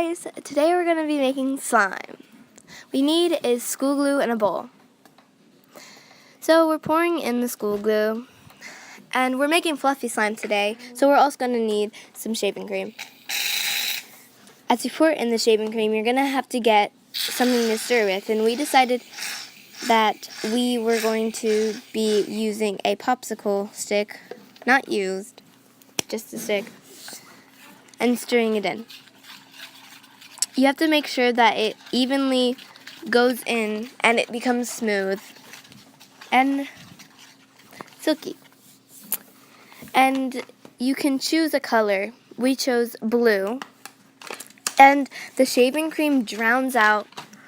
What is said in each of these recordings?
guys! Today we're going to be making slime. What we need is school glue and a bowl. So we're pouring in the school glue, and we're making fluffy slime today, so we're also going to need some shaving cream. As you pour in the shaving cream, you're going to have to get something to stir with, and we decided that we were going to be using a popsicle stick, not used, just a stick, and stirring it in. You have to make sure that it evenly goes in and it becomes smooth and silky. And you can choose a color. We chose blue. And the shaving cream drowns out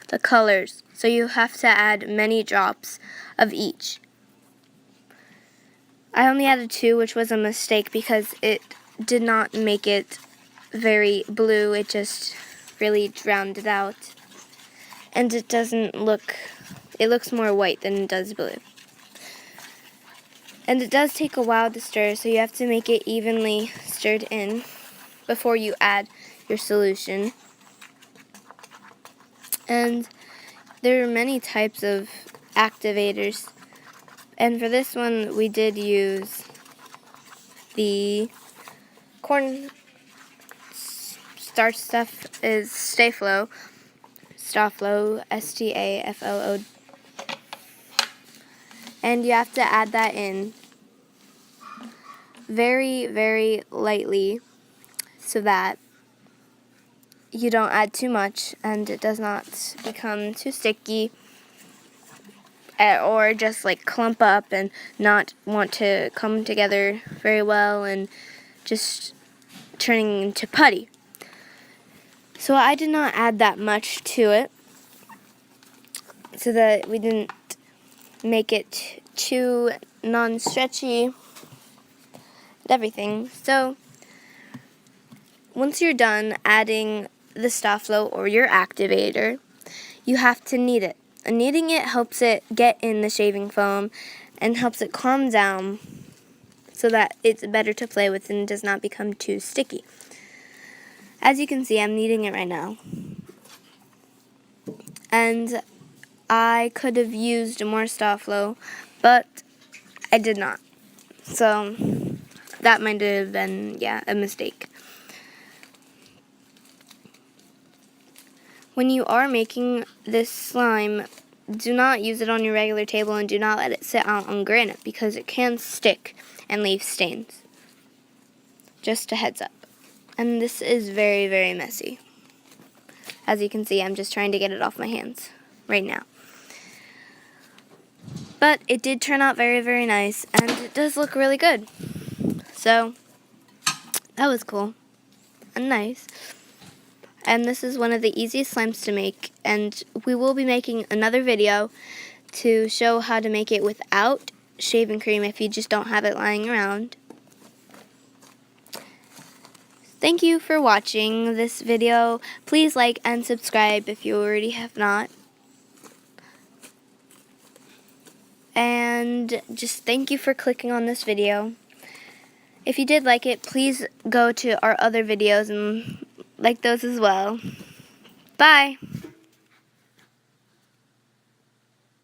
the colors, so you have to add many drops of each. I only added 2, which was a mistake because it did not make it very blue. It just really drowned it out. And it looks more white than it does blue. And it does take a while to stir, so you have to make it evenly stirred in before you add your solution. And there are many types of activators. And for this one, we did use the corn starch stuff is Staflo, Staflo. And you have to add that in very, very lightly so that you don't add too much and it does not become too sticky or just like clump up and not want to come together very well and just turning into putty. So I did not add that much to it so that we didn't make it too non-stretchy and everything. So once you're done adding the Staflo or your activator, you have to knead it. And kneading it helps it get in the shaving foam and helps it calm down so that it's better to play with and does not become too sticky. As you can see, I'm kneading it right now. And I could have used more Staflo, but I did not. So that might have been, a mistake. When you are making this slime, do not use it on your regular table and do not let it sit out on granite because it can stick and leave stains. Just a heads up. And this is very, very messy. As you can see, I'm just trying to get it off my hands right now. But it did turn out very, very nice, and it does look really good. So, that was cool and nice. And this is one of the easiest slimes to make, and we will be making another video to show how to make it without shaving cream if you just don't have it lying around. Thank you for watching this video. Please like and subscribe if you already have not. And just thank you for clicking on this video. If you did like it, please go to our other videos and like those as well. Bye!